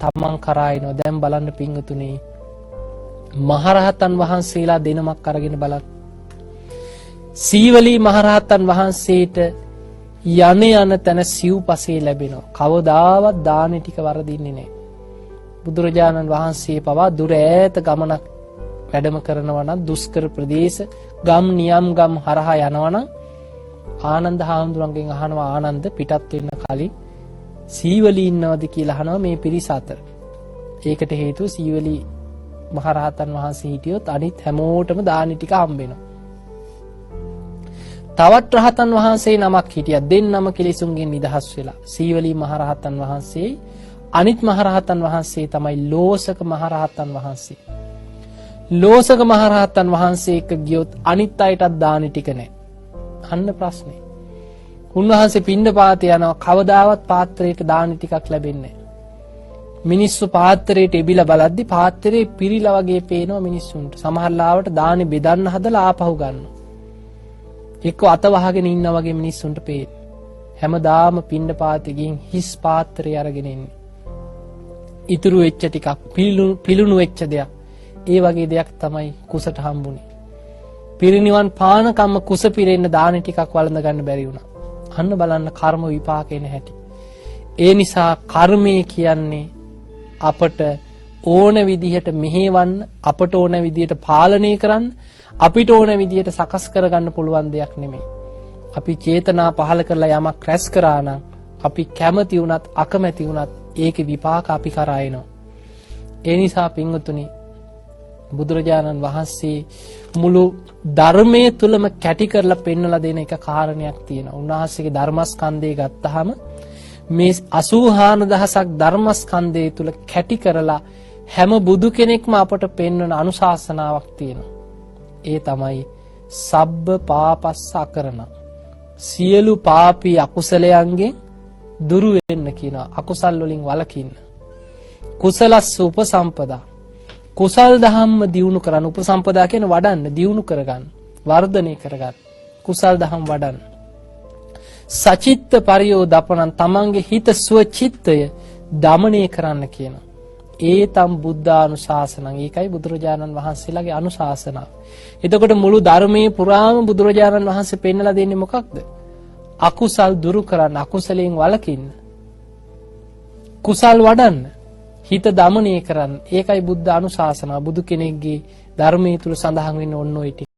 තමන් කරා එනවා. දැන් බලන්න පින්වතුනි, මහරහතන් වහන්සේලා දෙනමක් අරගෙන බලන්න. සීවලී මහරහතන් වහන්සේට යන තැන සිව්පසේ ලැබෙනවා. කවදාවත් දානෙ ටික වරදින්නේ නැහැ. බුදුරජාණන් වහන්සේ පවා දුර ඈත ගමනක් වැඩම කරනවා නම්, දුෂ්කර ප්‍රදේශ ගම් නියම් ගම් හරහා යනවා නම්, ආනන්ද හාමුදුරන්ගෙන් අහනවා, ආනන්ද පිටත් වෙන්න කලින් සීවලී ඉන්නවද කියලා අහනවා මේ පිරිස අතර. ඒකට හේතුව සීවලී මහරහතන් වහන්සේ හිටියොත් අනිත් හැමෝටම දානි ටික හම්බ වෙනවා. තවත් රහතන් වහන්සේ නමක් හිටියා, දෙන්නම කෙලෙසුන්ගෙන් නිදහස් වෙලා. සීවලී මහරහතන් වහන්සේ, අනිත් මහරහතන් වහන්සේ තමයි ලෝසක මහරහතන් වහන්සේ. ලෝසක මහරහතන් වහන්සේ එක්ක ගියොත් අනිත් අයටත් දානි ටික නැහැ. අන්න ප්‍රශ්නේ. උන්වහන්සේ පිණ්ඩපාතේ යනවා, කවදාවත් පාත්‍රයට දානි ටිකක් ලැබෙන්නේ නැහැ. මිනිස්සු පාත්‍රයට එබිලා බලද්දි පාත්‍රේ පිරීලා වගේ පේනවා මිනිස්සුන්ට. සමහර ලාවට දානි බෙදන්න හදලා ආපහු ගන්නවා. එක්ක අත වහගෙන ඉන්නා වගේ මිනිස්සුන්ට පේනවා. හැමදාම පිණ්ඩපාතේ ගින් හිස් පාත්‍රය අරගෙන ඉන්නේ. ඉතුරු වෙච්ච ටිකක්, පිලුණු වෙච්ච දෙයක්, ඒ වගේ දෙයක් තමයි කුසට හම්බුනේ. පිරිනිවන් පානකම්ම කුස පිරෙන්න දානි ටිකක් වළඳ ගන්න බැරි වුණා. අන්න බලන්න කර්ම විපාකේන හැටි. ඒ නිසා කර්මය කියන්නේ අපට ඕන විදිහට මෙහෙවන්න, අපට ඕන විදිහට පාලනය කරන්න, අපිට ඕන විදිහට සකස් කරගන්න පුළුවන් දෙයක් නෙමෙයි. අපි චේතනා පහල කරලා යමක් රැස් කරා නම්, අපි කැමති වුණත් අකමැති වුණත් ඒකේ විපාක අපි කරා එනවා. ඒ නිසා පින්වතුනි, බුදුරජාණන් වහන්සේ මුළු ධර්මයේ තුලම කැටි කරලා පෙන්වලා දෙන එක කාරණයක් තියෙනවා. උන්වහන්සේගේ ධර්මස්කන්ධය ගත්තාම මේ 84000ක් ධර්මස්කන්ධය තුල කැටි කරලා හැම බුදු කෙනෙක්ම අපට පෙන්වන අනුශාසනාවක් තියෙනවා. ඒ තමයි සබ්බ පාපස්ස අකරණ. සියලු පාපී අකුසලයන්ගෙන් දුරු වෙන්න කියනවා. අකුසල් වලින් වළකින්න. කුසලස්ස උපසම්පදා. කුසල් දහම්ම දියුණු කරන්න. උපසම්පදා කියන වඩන්න, දියුණු කරගන්න, වර්ධනය කරගන්න. කුසල් දහම් වඩන්න. සචිත්ත පරියෝදපණං, තමන්ගේ හිත සුවචිත්තය දමනය කරන්න කියනවා. ඒතම් බුද්ධානුශාසනං. ඒකයි බුදුරජාණන් වහන්සේලාගේ අනුශාසනාව. එතකොට මුළු ධර්මයේ පුරාම බුදුරජාණන් වහන්සේ පෙන්නලා දෙන්නේ මොකක්ද? අකුසල් දුරු කරන්න, අකුසලයෙන් වළකින්න, කුසල් වඩන්න, හිත දමනය කරන්න. ඒකයි බුද්ධ අනුශාසනාව. බුදු කෙනෙක්ගේ ධර්මයේ තුල සඳහන් වෙන්නේ ඔන්න ඔය ටික.